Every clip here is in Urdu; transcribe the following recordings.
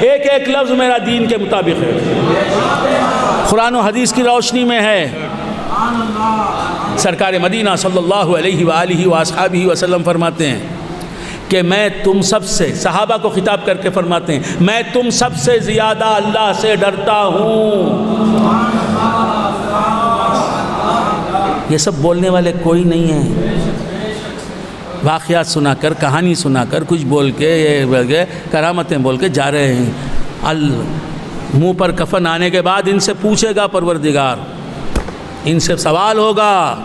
ایک ایک لفظ میرا دین کے مطابق ہے، قرآن و حدیث کی روشنی میں ہے۔ سرکار مدینہ صلی اللہ علیہ وآلہ وآصحابہ وسلم فرماتے ہیں کہ میں تم سب سے، صحابہ کو خطاب کر کے فرماتے ہیں، میں تم سب سے زیادہ اللہ سے ڈرتا ہوں۔ یہ سب بولنے والے کوئی نہیں ہیں، واقعات سنا کر، کہانی سنا کر، کچھ بول کے، کرامتیں بول کے جا رہے ہیں۔ منہ پر کفن آنے کے بعد ان سے پوچھے گا پروردگار، ان سے سوال ہوگا۔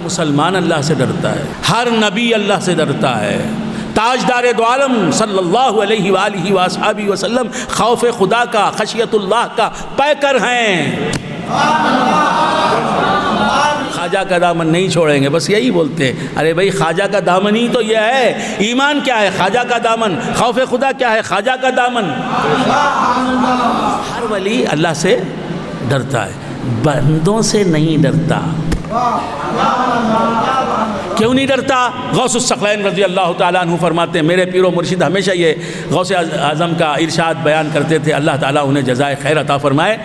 مسلمان اللہ سے ڈرتا ہے، ہر نبی اللہ سے ڈرتا ہے۔ تاجدار دو عالم صلی اللہ علیہ وآلہ وآصحابہ وسلم خوف خدا کا، خشیت اللہ کا پیکر ہیں۔ خواجہ کا دامن نہیں چھوڑیں گے، بس یہی بولتے ہیں۔ ارے بھائی خواجہ کا دامن ہی تو یہ ہے، ایمان کیا ہے؟ خواجہ کا دامن۔ خوف خدا کیا ہے؟ خواجہ کا دامن۔ ہر ولی اللہ سے ڈرتا ہے، بندوں سے نہیں ڈرتا۔ کیوں نہیں ڈرتا؟ غوث الثقلین رضی اللہ تعالیٰ عنہ فرماتے ہیں، میرے پیر و مرشد ہمیشہ یہ غوث اعظم کا ارشاد بیان کرتے تھے، اللہ تعالیٰ انہیں جزائے خیر عطا فرمائے۔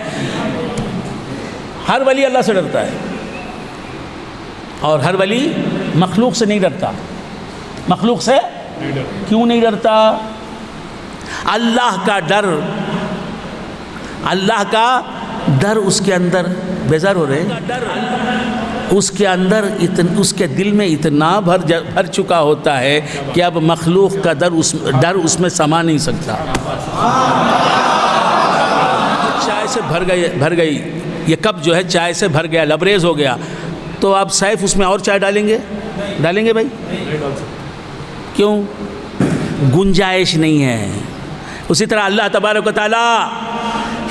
ہر ولی اللہ سے ڈرتا ہے، اور ہر ولی مخلوق سے نہیں ڈرتا۔ مخلوق سے کیوں نہیں ڈرتا؟ اللہ کا ڈر، اللہ کا ڈر اس کے اندر، بیزار ہو رہے ہیں، اس کے اندر اس کے دل میں اتنا بھر چکا ہوتا ہے کہ اب مخلوق کا ڈر اس میں سما نہیں سکتا۔ چائے سے بھر گئی یہ کپ جو ہے، چائے سے بھر گیا، لبریز ہو گیا، تو آپ سیف اس میں اور چائے ڈالیں گے بھائی؟ کیوں؟ گنجائش نہیں ہے۔ اسی طرح اللہ تبارک و تعالیٰ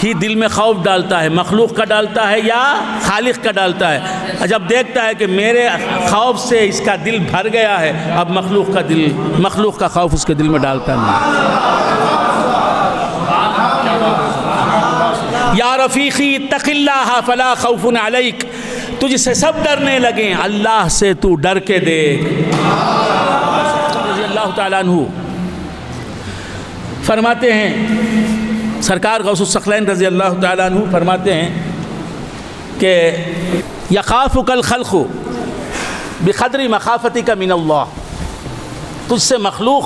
ہی دل میں خوف ڈالتا ہے، مخلوق کا ڈالتا ہے یا خالق کا ڈالتا ہے؟ جب دیکھتا ہے کہ میرے خوف سے اس کا دل بھر گیا ہے، اب مخلوق کا خوف اس کے دل میں ڈالتا نہیں۔ یا رفیقی اتق اللہ فلا خوف علیک، تجھ سے سب ڈرنے لگیں، اللہ سے تو ڈر کے دیکھ۔ رضی اللہ تعالیٰ عنہ فرماتے ہیں، سرکار غوث الثقلین رضی اللہ تعالیٰ عنہ فرماتے ہیں کہ یخافک الخلق بقدر مخافتک من اللہ، تجھ سے مخلوق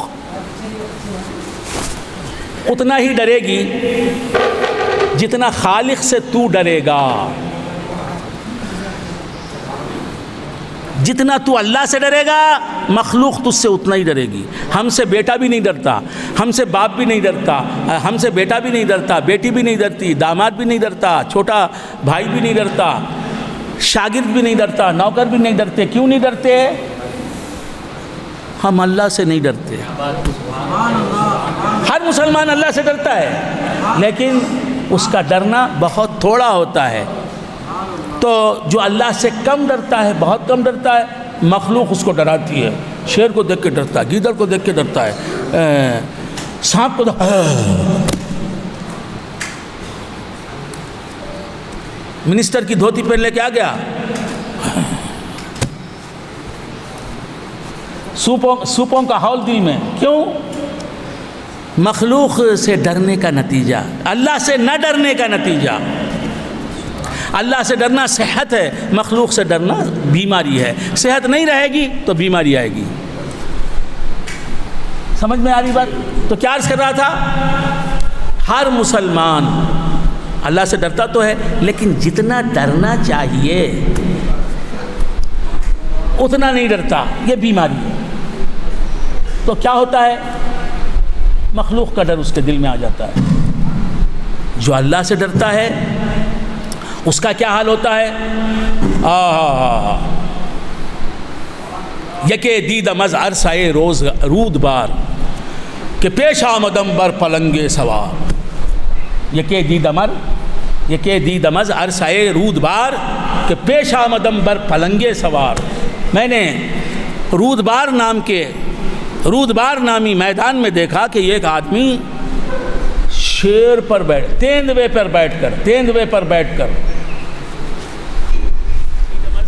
اتنا ہی ڈرے گی جتنا خالق سے تو ڈرے گا۔ جتنا تو اللہ سے ڈرے گا، مخلوق تجھ سے اتنا ہی ڈرے گی۔ ہم سے بیٹا بھی نہیں ڈرتا، ہم سے باپ بھی نہیں ڈرتا، ہم سے بیٹا بھی نہیں ڈرتا، بیٹی بھی نہیں ڈرتی، داماد بھی نہیں ڈرتا، چھوٹا بھائی بھی نہیں ڈرتا، شاگرد بھی نہیں ڈرتا، نوکر بھی نہیں ڈرتے۔ کیوں نہیں ڈرتے؟ ہم اللہ سے نہیں ڈرتے۔ ہر مسلمان اللہ سے ڈرتا ہے، لیکن اس کا ڈرنا بہت تھوڑا ہوتا ہے۔ تو جو اللہ سے کم ڈرتا ہے، بہت کم ڈرتا ہے، مخلوق اس کو ڈراتی ہے۔ شیر کو دیکھ کے ڈرتا ہے، گیدڑ کو دیکھ کے ڈرتا ہے، سانپ کو منسٹر کی دھوتی پہن لے کے آ گیا، سوپوں کا ہول دل میں۔ کیوں؟ مخلوق سے ڈرنے کا نتیجہ، اللہ سے نہ ڈرنے کا نتیجہ۔ اللہ سے ڈرنا صحت ہے، مخلوق سے ڈرنا بیماری ہے۔ صحت نہیں رہے گی تو بیماری آئے گی۔ سمجھ میں آ رہی بات؟ تو کیا عرض کر رہا تھا؟ ہر مسلمان اللہ سے ڈرتا تو ہے، لیکن جتنا ڈرنا چاہیے اتنا نہیں ڈرتا، یہ بیماری ہے۔ تو کیا ہوتا ہے؟ مخلوق کا ڈر اس کے دل میں آ جاتا ہے۔ جو اللہ سے ڈرتا ہے اس کا کیا حال ہوتا ہے؟ یکے دیدم از عرصۂ رود بار کہ پیش آمدم بر پلنگے سوار۔ یکے دیدم از عرصۂ رود بار کہ پیش آمدم بر پلنگے سوار۔ میں نے رودبار نامی میدان میں دیکھا کہ ایک آدمی شیر پر تیندوے پر بیٹھ کر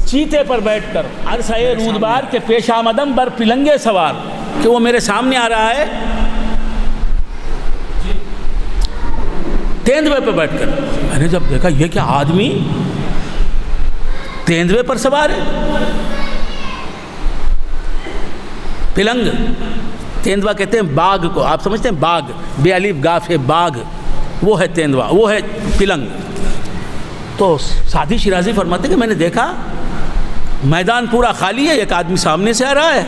چیتے پر بیٹھ کر عرصۂ رودبار کے پیش آمدم بر پلنگے سوار، کہ وہ میرے سامنے آ رہا ہے تیندوے پہ بیٹھ کر. میں نے جب دیکھا یہ کیا آدمی تیندوے پر سوار ہے. پلنگ، تیندوا کہتے ہیں باغ کو، آپ سمجھتے ہیں باغ، بے الف گاف ہے باغ، وہ ہے تیندوا، وہ ہے پلنگ. تو سعدی شیرازی فرماتے ہیں کہ میں نے دیکھا میدان پورا خالی ہے، ایک آدمی سامنے سے آ رہا ہے،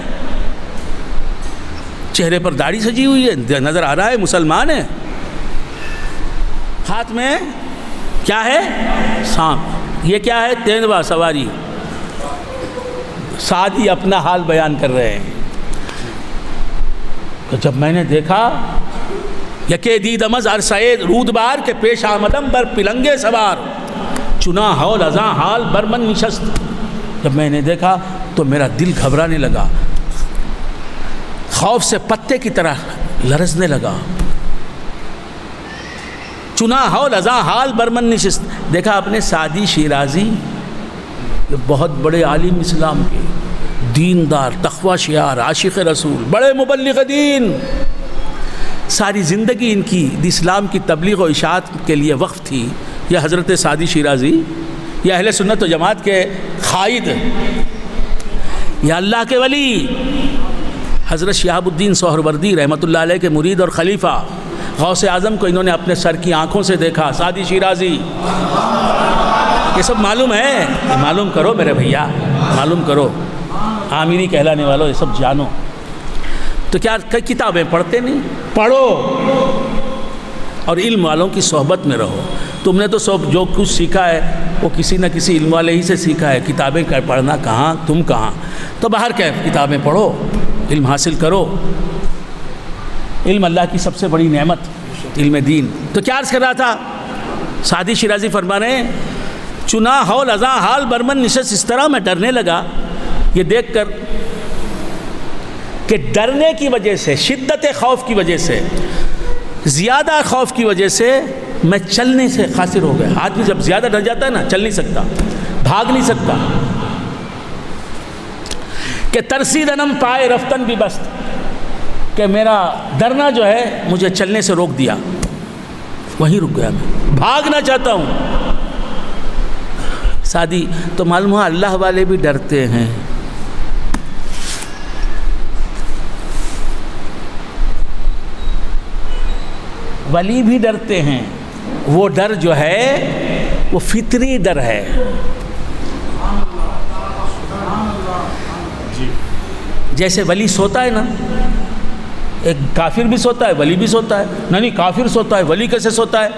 چہرے پر داڑھی سجی ہوئی ہے، نظر آ رہا ہے مسلمان ہے، ہاتھ میں کیا ہے؟ سانپ. یہ کیا ہے؟ تیندوا سواری. سعدی اپنا حال بیان کر رہے ہیں کہ جب میں نے دیکھا یکے دیدمز عرصۂ رود بار کے پیش آمدم بر پلنگے سوار چنا ہول ازاں حال برمن نشست. جب میں نے دیکھا تو میرا دل گھبرانے لگا، خوف سے پتے کی طرح لرزنے لگا. چنا ہول ازاں حال برمن نشست. دیکھا آپ نے سعدی شیرازی بہت بڑے عالم اسلام کے، دیندار، تقوی شعار، عاشق رسول، بڑے مبلغ دین، ساری زندگی ان کی اسلام کی تبلیغ و اشاعت کے لیے وقف تھی. یہ حضرت سعدی شیرازی، یہ اہل سنت و جماعت کے قائد، یا اللہ کے ولی حضرت شہاب الدین سہروردی رحمۃ اللہ علیہ کے مرید اور خلیفہ غوث اعظم کو انہوں نے اپنے سر کی آنکھوں سے دیکھا. سعدی شیرازی، یہ سب معلوم ہے، معلوم کرو میرے بھیا، معلوم کرو، عامری کہلانے والوں یہ سب جانو. تو کیا کتابیں پڑھتے نہیں؟ پڑھو اور علم والوں کی صحبت میں رہو. تم نے تو سب جو کچھ سیکھا ہے وہ کسی نہ کسی علم والے ہی سے سیکھا ہے. کتابیں پڑھنا کہاں، تم کہاں. تو باہر کے کتابیں پڑھو، علم حاصل کرو. علم اللہ کی سب سے بڑی نعمت، علم دین. تو کیا عرض کر رہا تھا؟ سعدی شیرازی فرما رہے ہیں چنا ہول ازاں حال برمن نشست. اس طرح میں ڈرنے لگا یہ دیکھ کر کہ ڈرنے کی وجہ سے، شدت خوف کی وجہ سے، زیادہ خوف کی وجہ سے میں چلنے سے قاصر ہو گیا. آدمی جب زیادہ ڈر جاتا ہے نا، چل نہیں سکتا، بھاگ نہیں سکتا. کہ ترسیدنم پائے رفتن بھی بست، کہ میرا ڈرنا جو ہے مجھے چلنے سے روک دیا، وہیں رک گیا. میں بھاگنا چاہتا ہوں. سعدی تو معلوم ہوا اللہ والے بھی ڈرتے ہیں. ولی بھی ڈرتے ہیں. وہ ڈر جو ہے وہ فطری ڈر ہے. جیسے ولی سوتا ہے نا، ایک کافر بھی سوتا ہے، ولی بھی سوتا ہے. نہیں کافر سوتا ہے، ولی کیسے سوتا ہے؟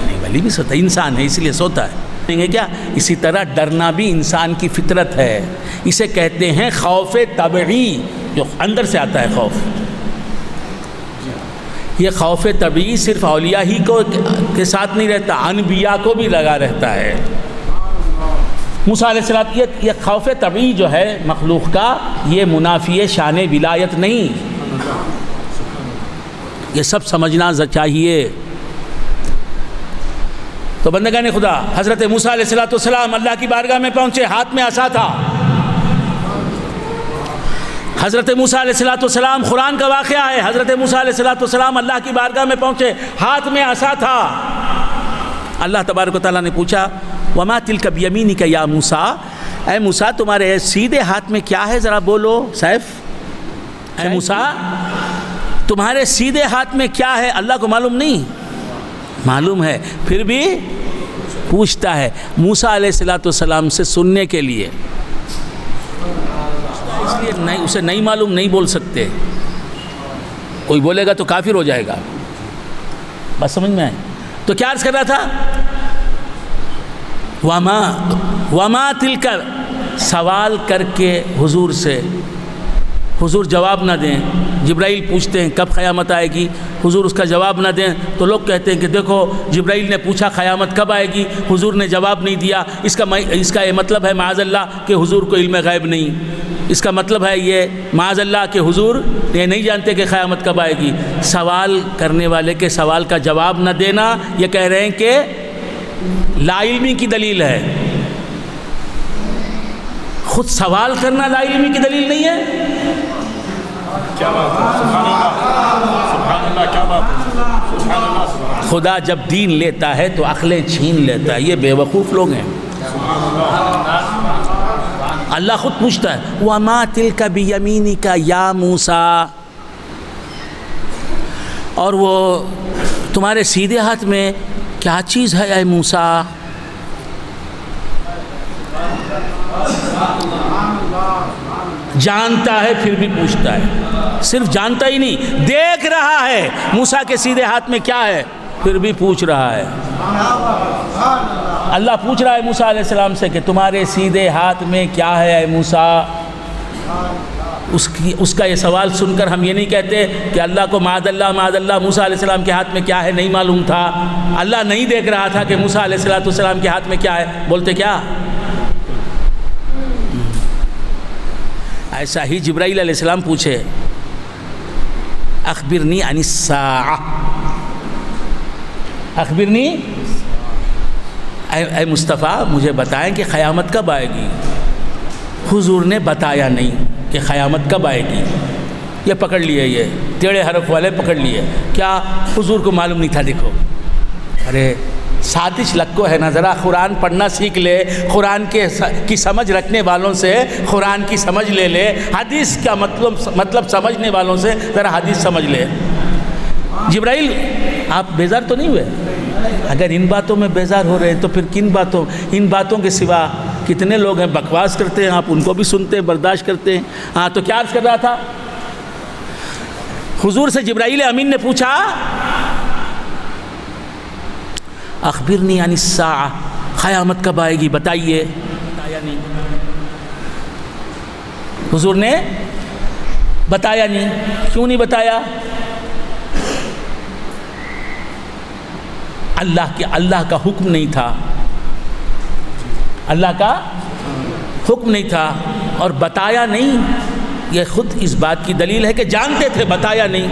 نہیں، ولی بھی سوتا ہے، انسان ہے اس لیے سوتا ہے. کیا اسی طرح ڈرنا بھی انسان کی فطرت ہے. اسے کہتے ہیں خوف طبعی، جو اندر سے آتا ہے خوف. یہ خوف طبعی صرف اولیاء ہی کو کے ساتھ نہیں رہتا، انبیاء کو بھی لگا رہتا ہے. موسیٰ علیہ السلام، یہ خوف طبعی جو ہے مخلوق کا، یہ منافی شان ولایت نہیں. یہ سب سمجھنا چاہیے. تو بندگان خدا، حضرت موسیٰ علیہ السلام اللہ کی بارگاہ میں پہنچے، ہاتھ میں عصا تھا. حضرت موسیٰ علیہ السلام، قرآن کا واقعہ ہے، حضرت موسیٰ علیہ السلام اللہ کی بارگاہ میں پہنچے، ہاتھ میں عصا تھا. اللہ تبارک و تعالیٰ نے پوچھا وما تلک بیمینک یا موسیٰ، اے موسیٰ تمہارے سیدھے ہاتھ میں کیا ہے؟ ذرا بولو سیف. اے موسیٰ تمہارے سیدھے ہاتھ میں کیا ہے؟ اللہ کو معلوم نہیں؟ معلوم ہے، پھر بھی پوچھتا ہے موسیٰ علیہ السلام سے سننے کے لیے. اس لیے نہیں، اسے نہیں معلوم نہیں بول سکتے. کوئی بولے گا تو کافر ہو جائے گا. بس سمجھ میں آئے؟ تو کیا عرض کر رہا تھا؟ وما تلک، سوال کر کے حضور سے، حضور جواب نہ دیں. جبرائیل پوچھتے ہیں کب قیامت آئے گی، حضور اس کا جواب نہ دیں تو لوگ کہتے ہیں کہ دیکھو جبرائیل نے پوچھا قیامت کب آئے گی، حضور نے جواب نہیں دیا. اس کا یہ مطلب ہے معاذ اللہ کہ حضور کو علم غیب نہیں. اس کا مطلب ہے یہ معاذ اللہ کہ حضور یہ نہیں جانتے کہ قیامت کب آئے گی. سوال کرنے والے کے سوال کا جواب نہ دینا، یہ کہہ رہے ہیں کہ لا علمی کی دلیل ہے. خود سوال کرنا لا علمی کی دلیل نہیں ہے. کیا بات ہے، سبحان اللہ، سبحان اللہ، کیا بات ہے. خدا جب دین لیتا ہے تو عقلیں چھین لیتا ہے. یہ بے وقوف لوگ ہیں. اللہ خود پوچھتا ہے وَمَا تِلْكَ بِيَمِينِكَ يَا مُوسَىٰ، اور وہ تمہارے سیدھے ہاتھ میں کیا چیز ہے اے موسیٰ؟ جانتا ہے پھر بھی پوچھتا ہے. صرف جانتا ہی نہیں، دیکھ رہا ہے موسیٰ کے سیدھے ہاتھ میں کیا ہے، پھر بھی پوچھ رہا ہے. اللہ پوچھ رہا ہے موسیٰ علیہ السلام سے کہ تمہارے سیدھے ہاتھ میں کیا ہے اے موسیٰ. اس کا یہ سوال سن کر ہم یہ نہیں کہتے کہ اللہ کو معاذ اللہ موسیٰ علیہ السلام کے ہاتھ میں کیا ہے نہیں معلوم تھا، اللہ نہیں دیکھ رہا تھا کہ موسیٰ علیہ السلام کے ہاتھ میں کیا ہے. بولتے کیا؟ ایسا ہی جبرائیل علیہ السلام پوچھے اخبرنی عن الساعہ، اخبرنی اے مصطفیٰ مجھے بتائیں کہ قیامت کب آئے گی. حضور نے بتایا نہیں کہ قیامت کب آئے گی. یہ پکڑ لیے، یہ ٹیڑھے حرف والے پکڑ لیے. کیا حضور کو معلوم نہیں تھا؟ دیکھو ارے سازش لکو ہے نا، ذرا قرآن پڑھنا سیکھ لے، قرآن کی سمجھ رکھنے والوں سے قرآن کی سمجھ لے لے، حدیث کا مطلب سمجھنے والوں سے ذرا حدیث سمجھ لے. جبرائیل آپ بیزار تو نہیں ہوئے؟ اگر ان باتوں میں بیزار ہو رہے ہیں تو پھر کن باتوں، ان باتوں کے سوا کتنے لوگ ہیں بکواس کرتے ہیں، آپ ان کو بھی سنتے ہیں، برداشت کرتے ہیں. ہاں تو کیا عرض کر رہا تھا؟ حضور سے جبرائیل امین نے پوچھا اخبرنی عن الساعہ، قیامت کب آئے گی بتائیے. بتایا نہیں، حضور نے بتایا نہیں. کیوں نہیں بتایا؟ اللہ کا حکم نہیں تھا، اللہ کا حکم نہیں تھا. اور بتایا نہیں، یہ خود اس بات کی دلیل ہے کہ جانتے تھے، بتایا نہیں.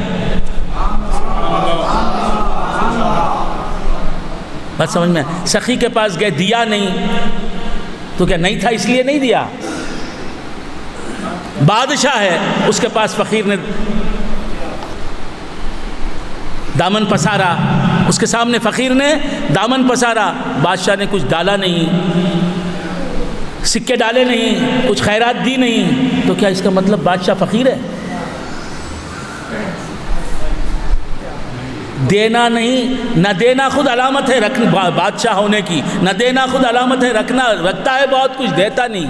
بات سمجھ میں؟ سخی کے پاس گئے، دیا نہیں تو کیا نہیں تھا اس لیے نہیں دیا؟ بادشاہ ہے، اس کے پاس فقیر نے دامن پسارا، اس کے سامنے فقیر نے دامن پسارا، بادشاہ نے کچھ ڈالا نہیں، سکے ڈالے نہیں، کچھ خیرات دی نہیں، تو کیا اس کا مطلب بادشاہ فقیر ہے؟ دینا نہیں، نہ دینا خود علامت ہے بادشاہ ہونے کی، نہ دینا خود علامت ہے رکھتا ہے بہت کچھ، دیتا نہیں.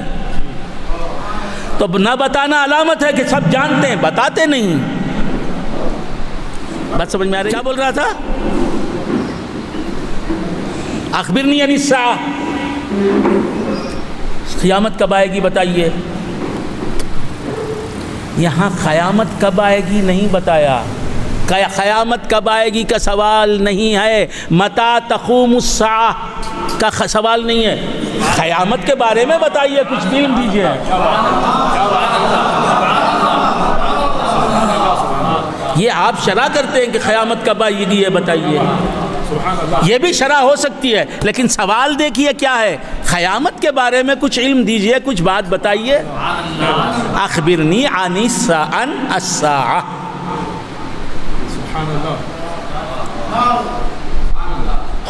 تو نہ بتانا علامت ہے کہ سب جانتے ہیں، بتاتے نہیں. بات سمجھ میں آ رہی؟ کیا بول رہا تھا؟ اخبرنی عن الساعہ، قیامت کب آئے گی بتائیے. یہاں قیامت کب آئے گی نہیں بتایا، قیامت کب آئے گی کا سوال نہیں ہے، متی تقوم الساعہ کا سوال نہیں ہے. قیامت کے بارے میں بتائیے، کچھ علم دیجیے. یہ آپ شرح کرتے ہیں کہ قیامت کب آئے گی یہ بتائیے، یہ بھی شرح ہو سکتی ہے، لیکن سوال دیکھیے کیا ہے، قیامت کے بارے میں کچھ علم دیجیے، کچھ بات بتائیے. اخبرنی عن الساعہ.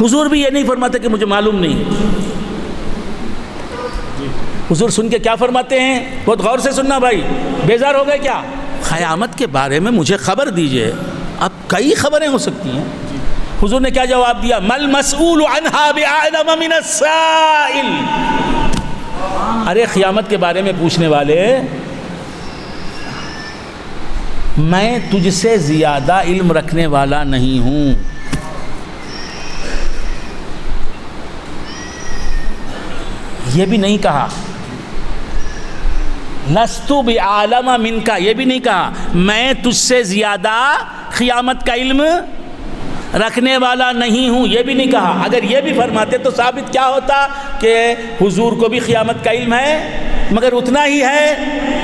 حضور بھی یہ نہیں فرماتے کہ مجھے معلوم نہیں. حضور سن کے کیا فرماتے ہیں؟ بہت غور سے سننا بھائی، بیزار ہو گئے کیا؟ قیامت کے بارے میں مجھے خبر دیجئے. اب کئی خبریں ہو سکتی ہیں. حضور نے کیا جواب دیا؟ مل مسئول عنہا بأعلم من السائل. ارے قیامت کے بارے میں پوچھنے والے، میں تجھ سے زیادہ علم رکھنے والا نہیں ہوں. یہ بھی نہیں کہا لستو بعالم منک، یہ بھی نہیں کہا میں تجھ سے زیادہ قیامت کا علم رکھنے والا نہیں ہوں، یہ بھی نہیں کہا. اگر یہ بھی فرماتے تو ثابت کیا ہوتا کہ حضور کو بھی قیامت کا علم ہے، مگر اتنا ہی ہے،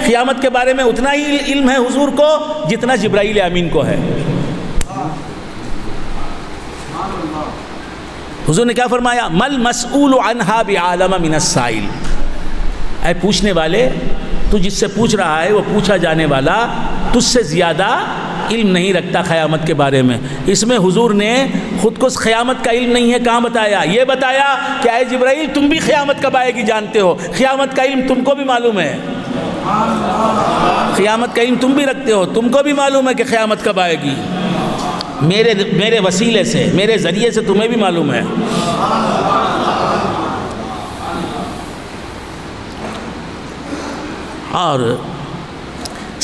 قیامت کے بارے میں اتنا ہی علم ہے حضور کو جتنا جبرائیل امین کو ہے. حضور نے کیا فرمایا؟ مل مسئول عنہا بعالم من السائل. اے پوچھنے والے، تو جس سے پوچھ رہا ہے وہ پوچھا جانے والا تجھ سے زیادہ علم نہیں رکھتا قیامت کے بارے میں۔ اس میں حضور نے خود کو قیامت کا علم نہیں ہے کہاں بتایا؟ یہ بتایا کہ اے جبرائیل تم بھی قیامت کب آئے گی جانتے ہو، قیامت کا علم تم کو بھی معلوم ہے، قیامت کا علم تم بھی رکھتے ہو، تم کو بھی معلوم ہے کہ قیامت کب آئے گی، میرے وسیلے سے، میرے ذریعے سے تمہیں بھی معلوم ہے۔ اور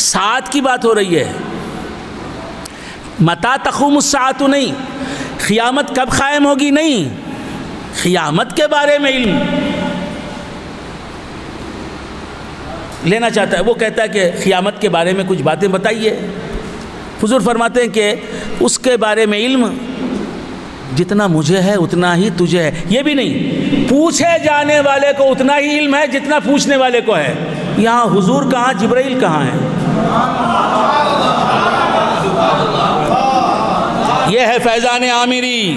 ساعت کی بات ہو رہی ہے، متا تقوم الساعۃ نہیں، قیامت کب قائم ہوگی نہیں، قیامت کے بارے میں علم لینا چاہتا ہے۔ وہ کہتا ہے کہ قیامت کے بارے میں کچھ باتیں بتائیے۔ حضور فرماتے ہیں کہ اس کے بارے میں علم جتنا مجھے ہے اتنا ہی تجھے ہے، یہ بھی نہیں پوچھے جانے والے کو اتنا ہی علم ہے جتنا پوچھنے والے کو ہے۔ یہاں حضور کہاں، جبرائیل کہاں ہے؟ یہ ہے فیضان عامری،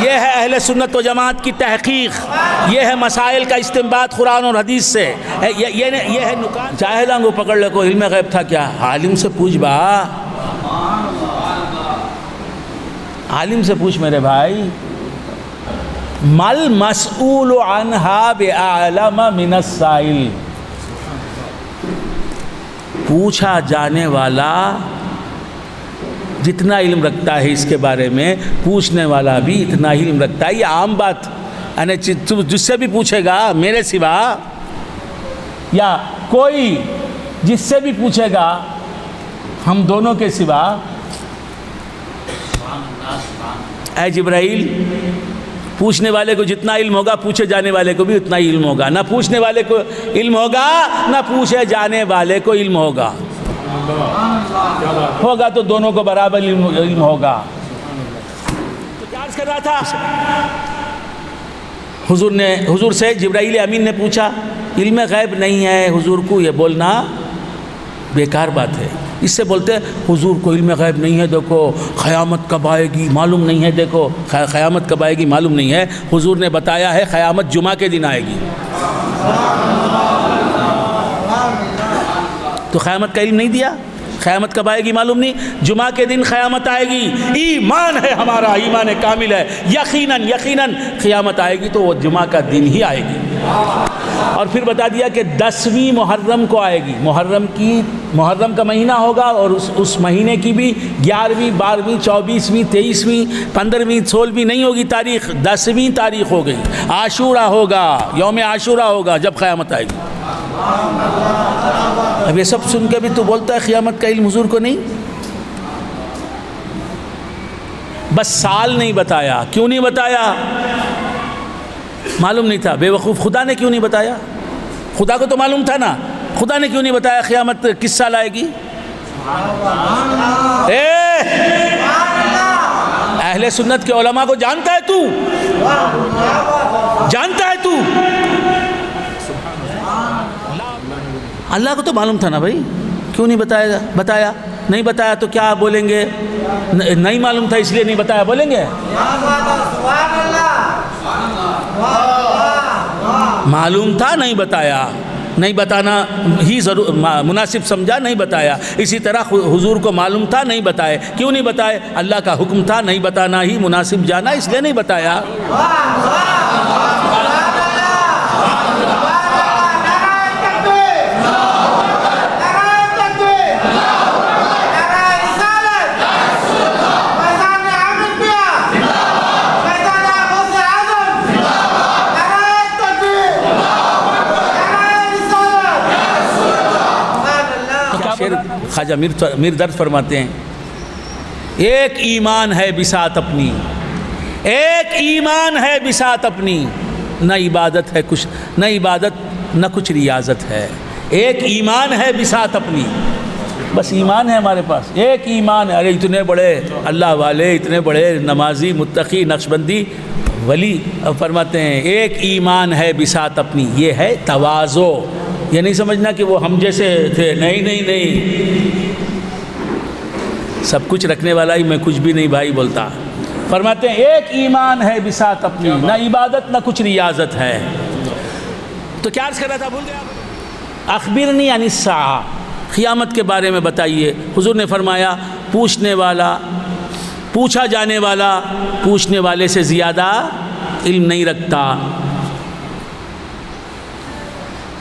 یہ ہے اہل سنت و جماعت کی تحقیق، یہ ہے مسائل کا استنباط قرآن اور حدیث سے، یہ ہے نکات۔ جاہلاں کو پکڑ لے کو علم غیب تھا کیا؟ عالم سے پوچھ با، عالم سے پوچھ میرے بھائی۔ مل مسئول عنہا بأعلم من السائل، پوچھا جانے والا جتنا علم رکھتا ہے اس کے بارے میں، پوچھنے والا بھی اتنا ہی علم رکھتا ہے۔ یہ عام بات، یعنی جس سے بھی پوچھے گا میرے سوا، یا کوئی جس سے بھی پوچھے گا ہم دونوں کے سوا، اے جبرائیل پوچھنے والے کو جتنا علم ہوگا پوچھے جانے والے کو بھی اتنا ہی علم ہوگا، نہ پوچھنے والے کو علم ہوگا نہ پوچھے جانے والے کو علم ہوگا تو دونوں کو برابر علم ہوگا۔ تو کیا عرض کر رہا تھا؟ حضور سے جبرائیل امین نے پوچھا، علم غیب نہیں ہے حضور کو، یہ بولنا بیکار بات ہے۔ اس سے بولتے حضور کو علم غیب نہیں ہے، دیکھو قیامت کب آئے گی معلوم نہیں ہے، دیکھو قیامت کب آئے گی معلوم نہیں ہے۔ حضور نے بتایا ہے قیامت جمعہ کے دن آئے گی، تو قیامت کا علم نہیں دیا، قیامت کب آئے گی معلوم نہیں، جمعہ کے دن قیامت آئے گی، ایمان ہے ہمارا، ایمان کامل ہے، یقیناً قیامت آئے گی تو وہ جمعہ کا دن ہی آئے گی۔ اور پھر بتا دیا کہ 10ویں محرم کو آئے گی، محرم کا مہینہ ہوگا، اور اس مہینے کی بھی 11ویں 12ویں 24ویں 23ویں 15ویں 16ویں نہیں ہوگی تاریخ، 10ویں تاریخ ہو گئی، عاشورہ ہوگا، یوم عاشورہ ہوگا جب قیامت آئے گی۔ اب یہ سب سن کے بھی تو بولتا ہے قیامت کا علم حضور کو نہیں؟ بس سال نہیں بتایا، کیوں نہیں بتایا؟ معلوم نہیں تھا، بے وقوف۔ خدا نے کیوں نہیں بتایا؟ خدا کو تو معلوم تھا نا، خدا نے کیوں نہیں بتایا قیامت کس سال آئے گی؟ اہل سنت کے علماء کو جانتا ہے تو؟ جانتا ہے تو؟ اللہ کو تو معلوم تھا نا بھائی، کیوں نہیں بتایا؟ نہیں بتایا تو کیا بولیں گے؟ نہیں معلوم تھا اس لیے نہیں بتایا بولیں گے؟ معلوم تھا نہیں بتایا، نہیں بتانا ہی ضرور مناسب سمجھا، نہیں بتایا۔ اسی طرح حضور کو معلوم تھا نہیں بتائے، کیوں نہیں بتائے؟ اللہ کا حکم تھا نہیں بتانا ہی مناسب جانا، اس لیے نہیں بتایا۔ خواجہ میر درد فرماتے ہیں، ایک ایمان ہے بساط اپنی، ایک ایمان ہے بساط اپنی، نہ عبادت ہے کچھ، نہ عبادت نہ کچھ ریاضت ہے، ایک ایمان ہے بساط اپنی، بس ایمان ہے ہمارے پاس، ایک ایمان ہے۔ ارے اتنے بڑے اللہ والے، اتنے بڑے نمازی متقی نقشبندی ولی فرماتے ہیں ایک ایمان ہے بساط اپنی، یہ ہے تواضع۔ یہ نہیں سمجھنا کہ وہ ہم جیسے تھے، نہیں، سب کچھ رکھنے والا ہی میں کچھ بھی نہیں بھائی بولتا۔ فرماتے ہیں ایک ایمان ہے بساط اپنی، نہ عبادت نہ کچھ ریاضت ہے۔ تو کیا عرض کر رہا تھا، بھول گیا؟ اخبرنی عن الساعہ، قیامت کے بارے میں بتائیے۔ حضور نے فرمایا پوچھا جانے والا پوچھنے والے سے زیادہ علم نہیں رکھتا،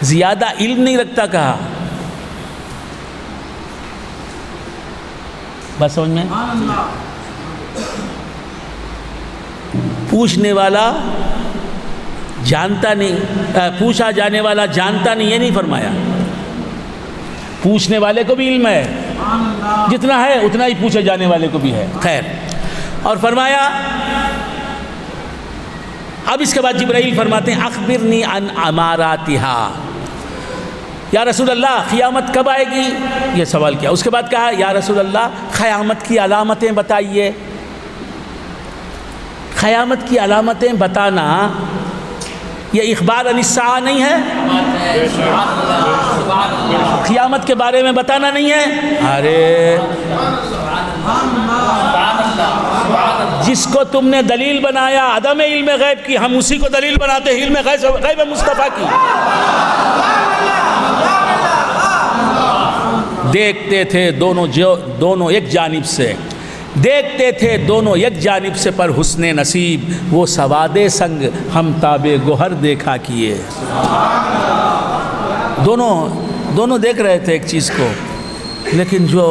زیادہ علم نہیں رکھتا کہا، بس سمجھ میں؟ پوچھنے والا جانتا نہیں، پوچھا جانے والا جانتا نہیں، یہ نہیں فرمایا۔ پوچھنے والے کو بھی علم ہے، جتنا ہے اتنا ہی پوچھے جانے والے کو بھی ہے۔ خیر، اور فرمایا اب اس کے بعد جبرائیل فرماتے ہیں اخبرنی عن اماراتہا، یا رسول اللہ قیامت کب آئے گی؟ یہ سوال کیا۔ اس کے بعد کہا یا رسول اللہ قیامت کی علامتیں بتائیے۔ قیامت کی علامتیں بتانا یہ اخبار عن الساعہ نہیں ہے؟ قیامت کے بارے میں بتانا نہیں ہے؟ ارے جس کو تم نے دلیل بنایا عدم علم غیب کی، ہم اسی کو دلیل بناتے ہیں علم غیب مصطفیٰ کی۔ دیکھتے تھے دونوں ایک جانب سے، دیکھتے تھے دونوں یک جانب سے، پر حسن نصیب وہ سواد سنگ ہم تاب گوہر دیکھا کیے۔ دونوں دیکھ رہے تھے ایک چیز کو، لیکن جو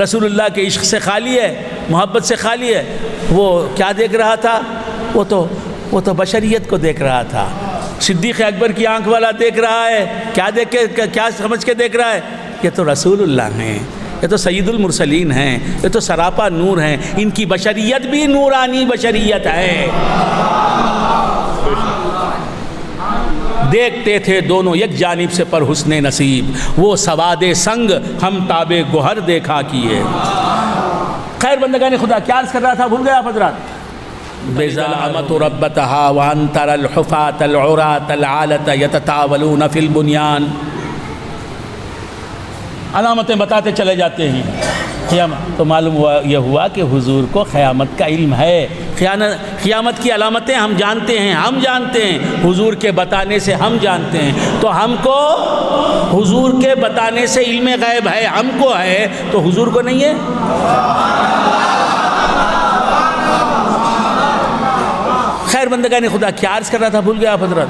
رسول اللہ کے عشق سے خالی ہے، محبت سے خالی ہے، وہ کیا دیکھ رہا تھا؟ وہ تو بشریت کو دیکھ رہا تھا۔ صدیق اکبر کی آنکھ والا دیکھ رہا ہے، کیا سمجھ کے دیکھ رہا ہے؟ یہ تو رسول اللہ ہیں، یہ تو سید المرسلین ہیں، یہ تو سراپا نور ہیں، ان کی بشریت بھی نورانی بشریت ہے۔ دیکھتے تھے دونوں یک جانب سے، پر حسن نصیب وہ سواد سنگ ہم تاب گوہر دیکھا کیے۔ خیر بندگان خدا، کیا عرض کر رہا تھا؟ بھول گئے آپ حضرات؟ بِزَعَمَتُ رَبَّتَهَا وَأَن تَرَى الْحُفَاةَ الْعُرَاةَ الْعَالَةَ يَتَطَاوَلُونَ فِي الْبُنْيَانِ۔ علامتیں بتاتے چلے جاتے ہیں قیامت، تو معلوم ہوا کہ حضور کو قیامت کا علم ہے۔ قیامت کی علامتیں ہم جانتے ہیں، حضور کے بتانے سے ہم جانتے ہیں۔ تو ہم کو حضور کے بتانے سے علم غیب ہے، ہم کو ہے، تو حضور کو نہیں ہے؟ خیر بندگان خدا، کیا عرض کر رہا تھا؟ بھول گیا آپ حضرت؟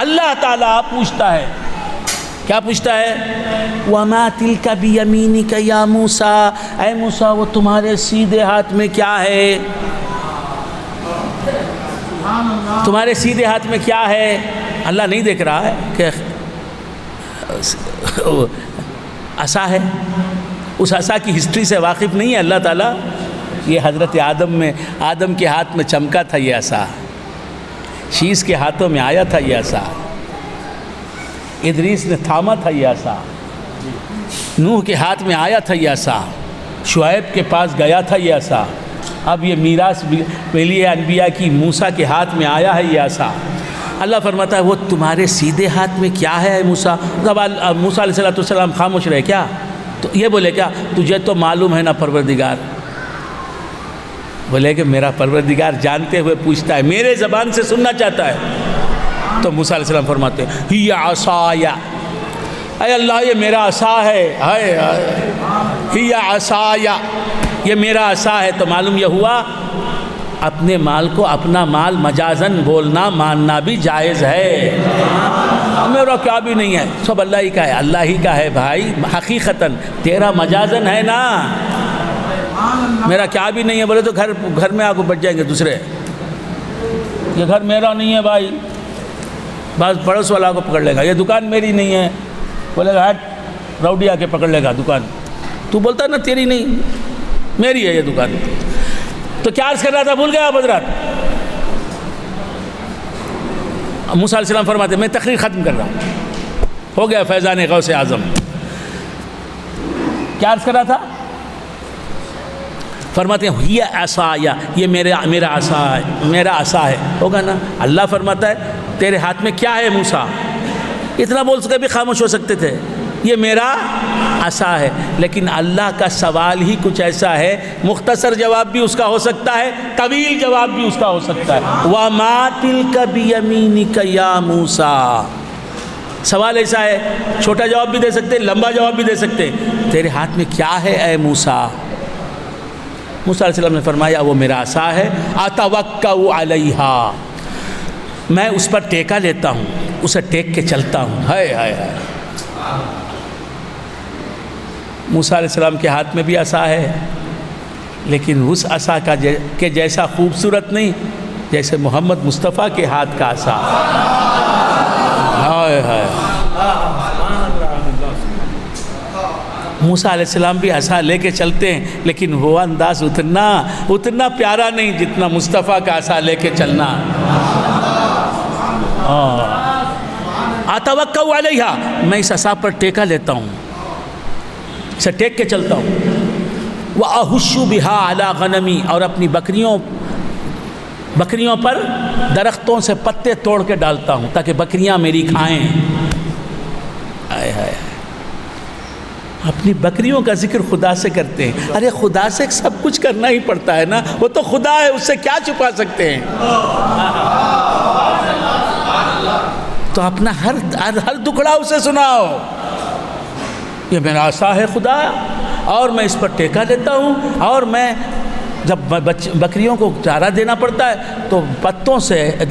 اللہ تعالیٰ پوچھتا ہے، کیا پوچھتا ہے؟ وَمَا تِلْكَ بِيَمِينِكَ يَا مُوسَىٰ، اے موسیٰ وہ تمہارے سیدھے ہاتھ میں کیا ہے؟ تمہارے سیدھے ہاتھ میں کیا ہے؟ اللہ نہیں دیکھ رہا ہے کہ عصا ہے؟ اس عصا کی ہسٹری سے واقف نہیں ہے اللہ تعالیٰ؟ یہ حضرت آدم کے ہاتھ میں چمکا تھا یہ عصا، شیش کے ہاتھوں میں آیا تھا یہ عصا، ادریس نے تھاما تھا یہ عصا، نوح کے ہاتھ میں آیا تھا یہ عصا، شعیب کے پاس گیا تھا یہ عصا، اب یہ میراث پہلی انبیاء کی موسیٰ کے ہاتھ میں آیا ہے یہ عصا۔ اللہ فرماتا ہے وہ تمہارے سیدھے ہاتھ میں کیا ہے موسیٰ؟ موسیٰ علیہ السلام خاموش رہے کیا؟ تو یہ بولے کیا تجھے تو معلوم ہے نا پروردگار؟ بولے کہ میرا پروردگار جانتے ہوئے پوچھتا ہے، میرے زبان سے سننا چاہتا ہے۔ تو موسیٰ علیہ السلام فرماتے ہیں ہی عصایا، اے اللہ یہ میرا عصا ہے، ہی عصایا یہ میرا عصا ہے۔ تو معلوم یہ ہوا اپنے مال کو اپنا مال مجازن بولنا ماننا بھی جائز ہے۔ میرا کیا بھی نہیں ہے، سب اللہ ہی کا ہے، اللہ ہی کا ہے بھائی، حقیقتاً تیرا مجازن ہے نا، میرا کیا بھی نہیں ہے بولے تو گھر میں آ کو بچ جائیں گے دوسرے، یہ گھر میرا نہیں ہے بھائی، بعض پڑوس والا کو پکڑ لے گا، یہ دکان میری نہیں ہے، بولے گا ہٹ، راؤڈی آ کے پکڑ لے گا دکان، تو بولتا نا تیری نہیں میری ہے یہ دکان۔ تو کیا عرض کر رہا تھا؟ بھول گیا آپ حضرات؟ موسیٰ علیہ السلام فرماتے میں تقریر ختم کر رہا ہوں، ہو گیا فیضان غوث اعظم۔ کیا عرض کر رہا تھا؟ فرماتے ہیں یہ عصایا یہ میرا عصا ہے، میرا عصا ہے، ہوگا نا؟ اللہ فرماتا ہے تیرے ہاتھ میں کیا ہے موسیٰ؟ اتنا بول سکے بھی خاموش ہو سکتے تھے، یہ میرا عصا ہے، لیکن اللہ کا سوال ہی کچھ ایسا ہے، مختصر جواب بھی اس کا ہو سکتا ہے، طویل جواب بھی اس کا ہو سکتا ہے۔ وَمَا تِلْكَ بِيَمِينِكَ يَا مُوسَىٰ، سوال ایسا ہے، چھوٹا جواب بھی دے سکتے، لمبا جواب بھی دے سکتے، تیرے ہاتھ میں کیا ہے اے موسیٰ؟ موسیٰ علیہ السلام نے فرمایا وہ میرا عصا ہے، اتوکأ علیہا، میں اس پر ٹیکا لیتا ہوں، اسے ٹیک کے چلتا ہوں۔ ہائے ہائے ہائے، موسیٰ علیہ السلام کے ہاتھ میں بھی عصا ہے، لیکن اس عصا کا کہ جیسا خوبصورت نہیں جیسے محمد مصطفیٰ کے ہاتھ کا عصا۔ ہائے ہائے، موسیٰ علیہ السلام بھی عصا لے کے چلتے ہیں، لیکن وہ انداز اتنا پیارا نہیں جتنا مصطفیٰ کا عصا لے کے چلنا۔ اتوکأ علیہا، میں اس عصا پر ٹیکا لیتا ہوں، اسے ٹیک کے چلتا ہوں۔ وَأَحُشُّ بِهَا عَلَى غَنَمِي، اور اپنی بکریوں پر درختوں سے پتے توڑ کے ڈالتا ہوں تاکہ بکریاں میری کھائیں۔ آئے ہائے، اپنی بکریوں کا ذکر خدا سے کرتے ہیں۔ ارے خدا سے سب کچھ کرنا ہی پڑتا ہے نا، وہ تو خدا ہے، اس سے کیا چھپا سکتے ہیں؟ تو اپنا ہر دکھڑا اسے سناؤ، یہ میرا عصا ہے خدا، اور میں اس پر ٹیکا لیتا ہوں، اور میں جب بکریوں کو چارہ دینا پڑتا ہے تو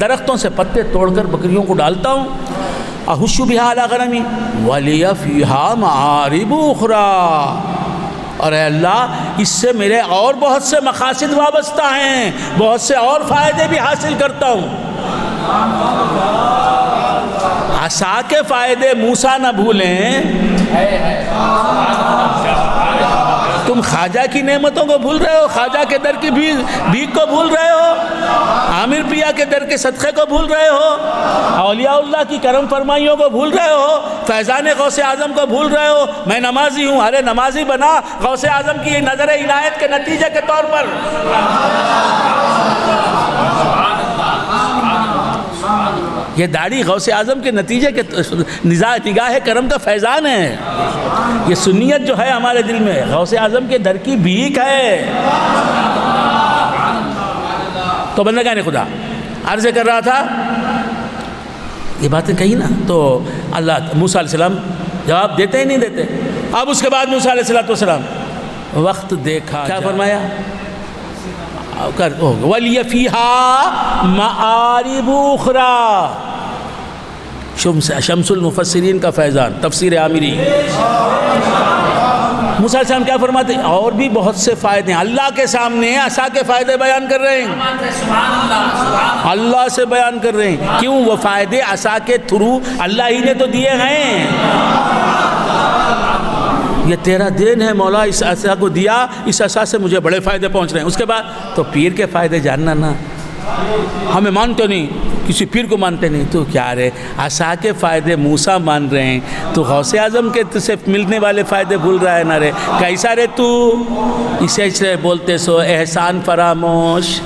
درختوں سے پتے توڑ کر بکریوں کو ڈالتا ہوں۔ احش بہا علی غنمی ولی فیہا معارب اخری، اور اے اللہ اس سے میرے اور بہت سے مقاصد وابستہ ہیں، بہت سے اور فائدے بھی حاصل کرتا ہوں۔ عصا کے فائدے موسیٰ نہ بھولیں، تم خواجہ کی نعمتوں کو بھول رہے ہو، خواجہ کے در کی بھیک کو بھول رہے ہو، عامر پیا کے در کے صدقے کو بھول رہے ہو، اولیاء اللہ کی کرم فرمائیوں کو بھول رہے ہو، فیضان غوث اعظم کو بھول رہے ہو۔ میں نمازی ہوں، ارے نمازی بنا غوث اعظم کی نظر عنایت کے نتیجے کے طور پر۔ یہ داڑھی غوث اعظم کے نتیجے کے نگاہ کرم کا فیضان ہے۔ یہ سنیت جو ہے ہمارے دل میں غوث اعظم کے در کی بھیک ہے۔ تو بندگان خدا عرض کر رہا تھا، یہ باتیں کہی نا تو اللہ موسیٰ علیہ السلام جواب دیتے ہی نہیں دیتے۔ اب اس کے بعد موسیٰ علیہ السلام وقت دیکھا، کیا فرمایا؟ وَلِيَ فِيهَا مَعَارِبُ أُخْرَى، شمس المفسرین کا فیضان، تفسیر عامری۔ موسیٰ علیہ السلام کیا فرماتے ہیں؟ اور بھی بہت سے فائدے ہیں، اللہ کے سامنے عصا کے فائدے بیان کر رہے ہیں، اللہ سے بیان کر رہے ہیں۔ کیوں؟ وہ فائدے عصا کے تھرو اللہ ہی نے تو دیے ہیں۔ یہ تیرا دین ہے مولا، اس عصا کو دیا، اس عصا سے مجھے بڑے فائدے پہنچ رہے ہیں۔ اس کے بعد تو پیر کے فائدے جاننا نا، ہمیں مانتے نہیں، کسی پیر کو مانتے نہیں، تو کیا رہے عصا کے فائدے موسیٰ مان رہے ہیں، تو غوث اعظم کے سے ملنے والے فائدے بھول رہا ہے نا رے؟ کیسا رے تو اسے بولتے سو احسان فراموش۔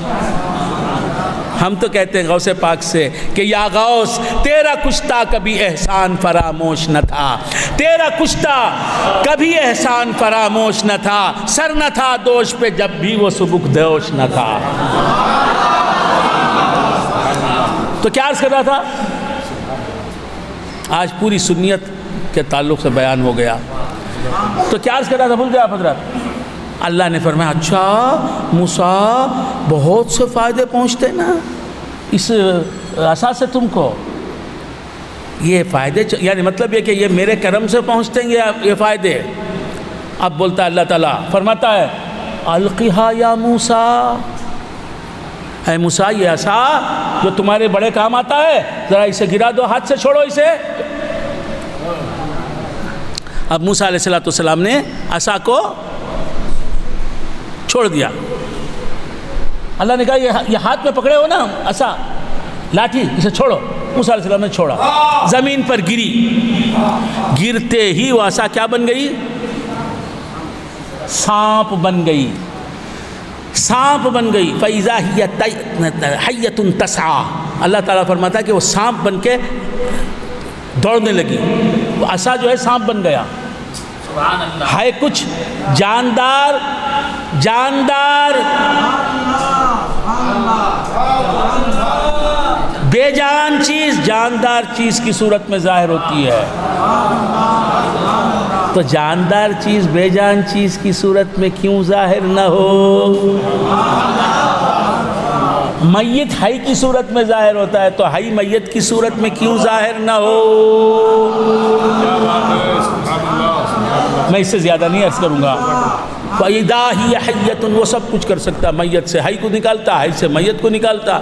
ہم تو کہتے ہیں غوث پاک سے کہ یا غوث تیرا کشتہ کبھی احسان فراموش نہ تھا، تیرا کشتہ کبھی احسان فراموش نہ تھا، سر نہ تھا دوش پہ جب بھی وہ سبک دوش نہ تھا۔ تو کیا عرض کر رہا تھا؟ آج پوری سنیت کے تعلق سے بیان ہو گیا۔ تو کیا عرض کر رہا تھا؟ بھول گیا آپ حضرات؟ اللہ نے فرمایا اچھا موسیٰ بہت سے فائدے پہنچتے نا اس عصا سے تم کو، یہ فائدے یعنی مطلب یہ کہ یہ میرے کرم سے پہنچتے ہیں یہ فائدے۔ اب بولتا ہے اللہ تعالیٰ، فرماتا ہے القھا یا موسیٰ، اے موسیٰ یہ عصا جو تمہارے بڑے کام آتا ہے ذرا اسے گرا دو، ہاتھ سے چھوڑو اسے۔ اب موسیٰ علیہ السلام نے عصا کو چھوڑ دیا۔ اللہ نے کہا یہ ہاتھ میں پکڑے ہو نا عصا، لاٹھی، اسے چھوڑو۔ موسیٰ علیہ السلام نے چھوڑا، زمین پر گری، گرتے ہی وہ عصا کیا بن گئی؟ سانپ بن گئی، سانپ بن گئی۔ فَإِذَا هِيَ حَيَّةٌ تَسْعَىٰ، اللہ تعالیٰ فرماتا ہے کہ وہ سانپ بن کے دوڑنے لگی، وہ عصا جو ہے سانپ بن گیا، ہے کچھ جاندار بے بے جان چیز جاندار چیز کی صورت میں ظاہر ہوتی ہے، تو جاندار چیز بے جان چیز کی صورت میں کیوں ظاہر نہ ہو؟ میت حی کی صورت میں ظاہر ہوتا ہے، تو حی میت کی صورت میں کیوں ظاہر نہ ہو؟ میں اس سے زیادہ نہیں عرض کروں گا۔ فَإِذَا هِيَ حَيَّةٌ، وہ سب کچھ کر سکتا، میت سے حی کو نکالتا، حی سے میت کو نکالتا،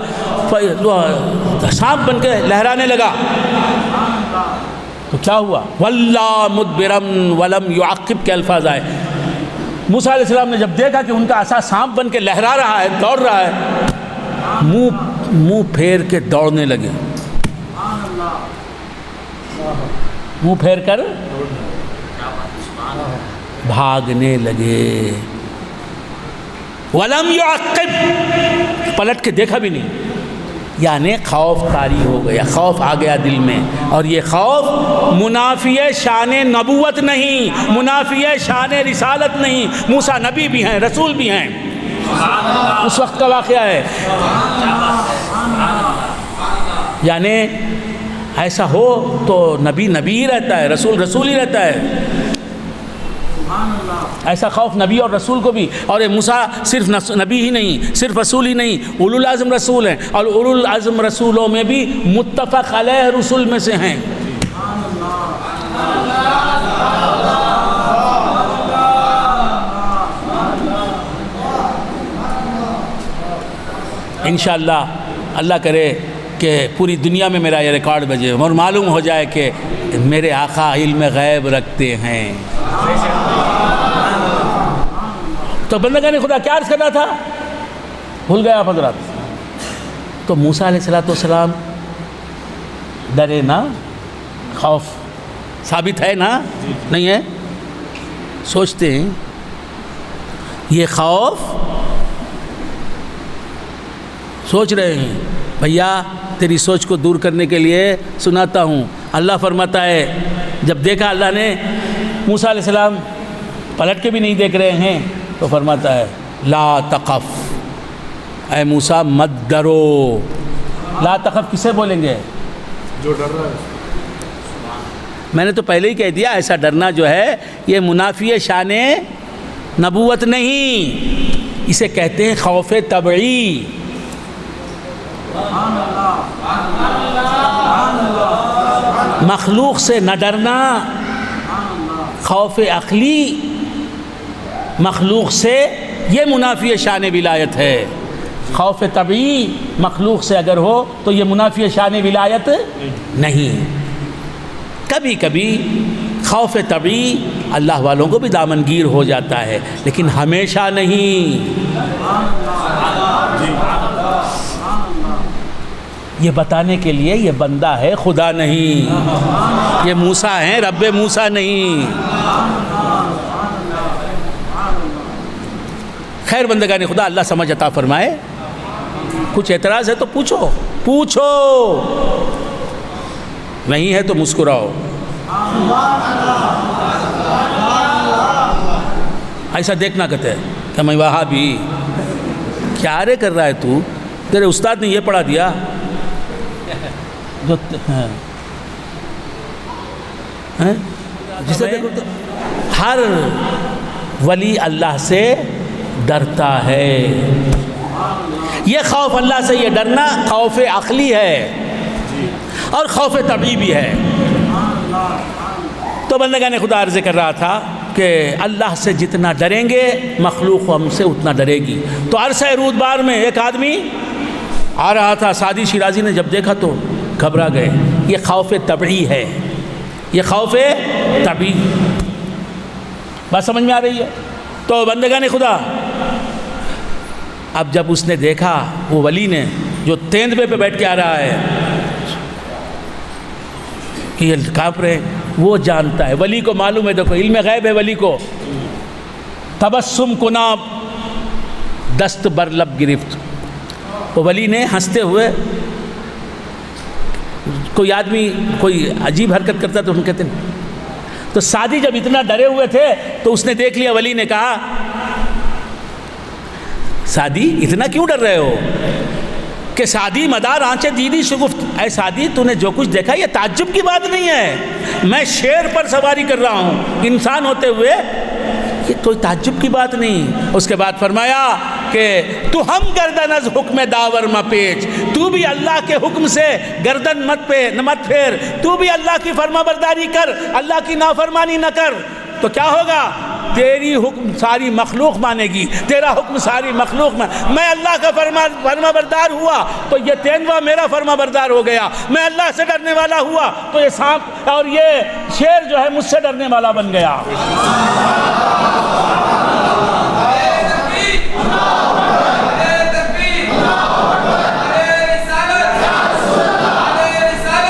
سانپ بن کے لہرانے لگا تو کیا ہوا؟ وَلَّا مُدْبِرًا وَلَمْ يُعَقِّبْ کے الفاظ آئے۔ موسیٰ علیہ السلام نے جب دیکھا کہ ان کا عصا سانپ بن کے لہرا رہا ہے، دوڑ رہا ہے، منہ پھیر کے دوڑنے لگے، منہ پھیر کر بھاگنے لگے۔ وَلَمْ يُعَقِّبْ، پلٹ کے دیکھا بھی نہیں، یعنی خوف طاری ہو گیا، خوف آ گیا دل میں، اور یہ خوف منافی شان نبوت نہیں، منافی شان رسالت نہیں۔ موسیٰ نبی بھی ہیں، رسول بھی ہیں، اس وقت کا واقعہ ہے۔ یعنی ایسا ہو تو نبی نبی ہی رہتا ہے، رسول رسول ہی رہتا ہے۔ ایسا خوف نبی اور رسول کو بھی، اور موسیٰ صرف نبی ہی نہیں، صرف رسول ہی نہیں، اولو العزم رسول ہیں، اور اولو العزم رسولوں میں بھی متفق علیہ رسول میں سے ہیں۔ انشاءاللہ اللہ کرے کہ پوری دنیا میں میرا یہ ریکارڈ بجے اور معلوم ہو جائے کہ میرے آقا علم غیب رکھتے ہیں۔ تو بندگان خدا کیا عرض کرنا تھا؟ بھول گئے آپ حضرات؟ تو موسیٰ علیہ السلام ڈرے نا، خوف ثابت ہے نا؟ نہیں ہے؟ سوچتے ہیں یہ خوف، سوچ رہے ہیں بھیا تیری سوچ کو دور کرنے کے لیے سناتا ہوں۔ اللہ فرماتا ہے، جب دیکھا اللہ نے موسیٰ علیہ السلام پلٹ کے بھی نہیں دیکھ رہے ہیں، تو فرماتا ہے لا تخف، اے موسیٰ مت ڈرو۔ لا تخف کسے بولیں گے؟ جو ڈر رہا ہے۔ میں نے تو پہلے ہی کہہ دیا، ایسا ڈرنا جو ہے یہ منافی شان نبوت نہیں، اسے کہتے ہیں خوف طبعی۔ مخلوق سے نہ ڈرنا خوف عقلی، مخلوق سے یہ منافی شان ولایت ہے۔ خوف طبعی مخلوق سے اگر ہو تو یہ منافی شان ولایت نہیں۔ کبھی کبھی خوف طبعی اللہ والوں کو بھی دامنگیر ہو جاتا ہے، لیکن ہمیشہ نہیں۔ یہ بتانے کے لیے یہ بندہ ہے، خدا نہیں، یہ موسیٰ ہیں، رب موسیٰ نہیں۔ خیر بندگان خدا، اللہ سمجھ عطا فرمائے۔ کچھ اعتراض ہے تو پوچھو، نہیں ہے تو مسکراؤ۔ ایسا دیکھنا کہتے ہیں کہ میں وہاں بھی کیا رے کر رہا ہے تو، تیرے استاد نے یہ پڑھا دیا جو جسے دیکھو تو ہر ولی اللہ سے ڈرتا ہے۔ یہ خوف اللہ سے یہ ڈرنا خوف عقلی ہے اور خوف طبعی بھی ہے۔ تو بندگان خدا عرض کر رہا تھا کہ اللہ سے جتنا ڈریں گے مخلوق ہم سے اتنا ڈرے گی۔ تو عرصہ رودبار میں ایک آدمی آ رہا تھا، سعدی شیرازی نے جب دیکھا تو گھبرا گئے۔ یہ خوف طبعی ہے، یہ خوف طبعی۔ بات سمجھ میں آ رہی ہے؟ تو بندگان خدا، اب جب اس نے دیکھا وہ ولی نے جو تیندوے پہ بیٹھ کے آ رہا ہے کہ یہ کانپ رہے، وہ جانتا ہے، ولی کو معلوم ہے، دیکھو علم غیب ہے ولی کو۔ تبسم کنا دست بر لب گرفت، وہ ولی نے ہنستے ہوئے، کوئی آدمی کوئی عجیب حرکت کرتا تو ہم کہتے ہیں۔ تو سعدی جب اتنا ڈرے ہوئے تھے تو اس نے دیکھ لیا، ولی نے کہا سعدی اتنا کیوں ڈر رہے ہو؟ کہ سعدی مدار آنچے دیدی شگفت، اے سعدی تو نے جو کچھ دیکھا یہ تعجب کی بات نہیں ہے، میں شیر پر سواری کر رہا ہوں انسان ہوتے ہوئے، یہ کوئی تعجب کی بات نہیں۔ اس کے بعد فرمایا کہ تو ہم گردن از حکم داور مپیچ، تو بھی اللہ کے حکم سے گردن مت پھیر، تو بھی اللہ کی فرما برداری کر، اللہ کی نافرمانی نہ کر، تو کیا ہوگا؟ تیری حکم ساری مخلوق مانے گی، تیرا حکم ساری مخلوق میں اللہ کا فرما بردار ہوا تو یہ تیندوا میرا فرما بردار ہو گیا، میں اللہ سے ڈرنے والا ہوا تو یہ سانپ اور یہ شیر جو ہے مجھ سے ڈرنے والا بن گیا۔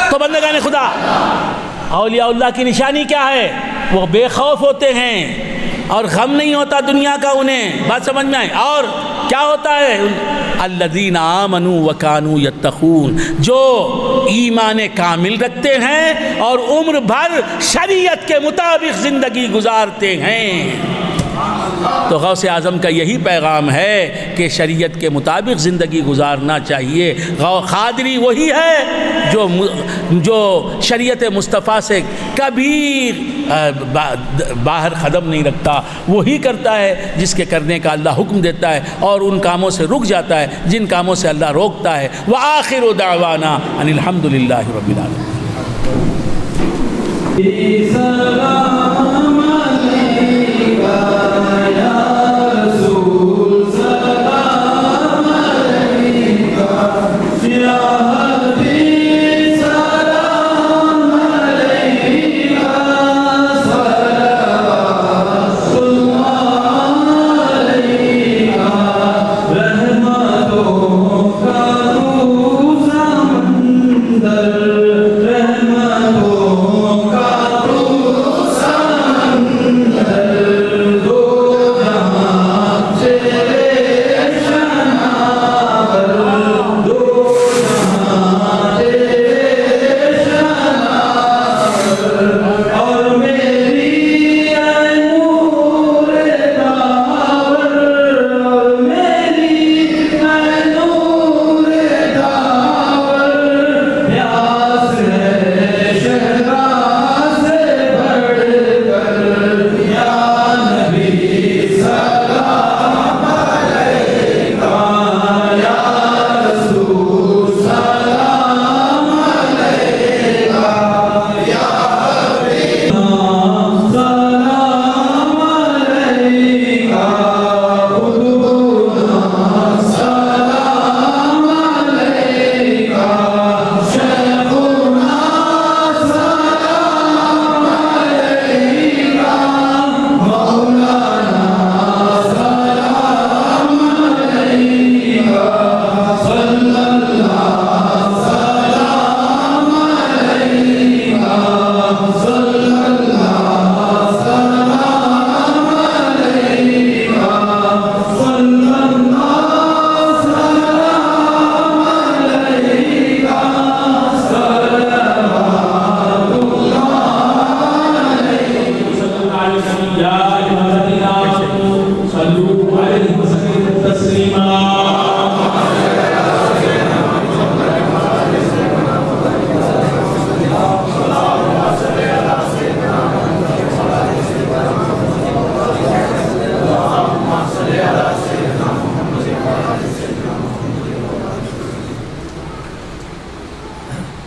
تو بندگان خدا، اولیاء اللہ کی نشانی کیا ہے؟ وہ بے خوف ہوتے ہیں اور غم نہیں ہوتا دنیا کا انہیں، بات سمجھ میں آئے؟ اور کیا ہوتا ہے؟ الذین آمنوا وکانوا یتقون، جو ایمان کامل رکھتے ہیں اور عمر بھر شریعت کے مطابق زندگی گزارتے ہیں۔ تو غوث اعظم کا یہی پیغام ہے کہ شریعت کے مطابق زندگی گزارنا چاہیے۔ قادری وہی ہے جو شریعت مصطفیٰ سے کبھی باہر قدم نہیں رکھتا، وہی کرتا ہے جس کے کرنے کا اللہ حکم دیتا ہے اور ان کاموں سے رک جاتا ہے جن کاموں سے اللہ روکتا ہے۔ وآخر دعوانا ان الحمد للہ رب العالمین۔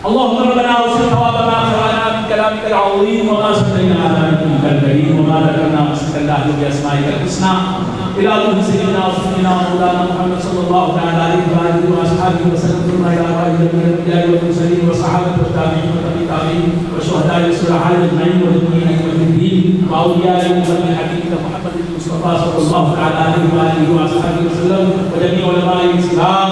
اللهم ربنا اوصل ثواب ما قرانا من كلامك العظيم وما سمعنا على نبيك الكريم وما ذكرنا بسم الله باسمائك الحسنى الى روح سيدنا وسيدنا مولانا محمد صلى الله تعالى عليه واله واصحابه وسلم ثم الى قائد الانبياء والمرسلين والصحابه والتابعين والتابعين والشهداء والصالحين اجمعين والمؤمنين والمؤمنين واولياء الله حبيبك محمد المصطفى صلى الله تعالى عليه واله واصحابه وسلم وجميع علماء الاسلام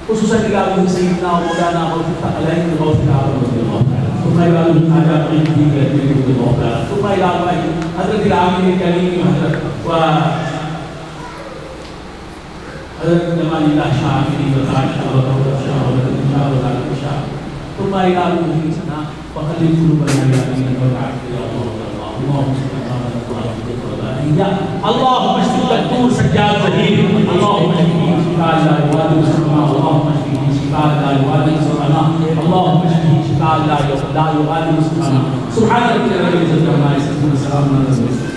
خصوصا الى سيدنا ومولانا غوث الثقلين غوث العالم رضي الله تعالى ثم الى الحاجات الدين رضي الله تعالى ثم الى حضرت العامل الكريم حضرت جمال الله شاعري وقائد شاعر ثم الى المهندسنا وخلي قلوبنا الى دينك وتعالى يا الله اللهم صل على اللهم اشفي الدكتور سجاد ظهير اللهم اشفي لا يغادر صغيرة. سبحان ربك رب العزة عما يصفون وسلام على المرسلين.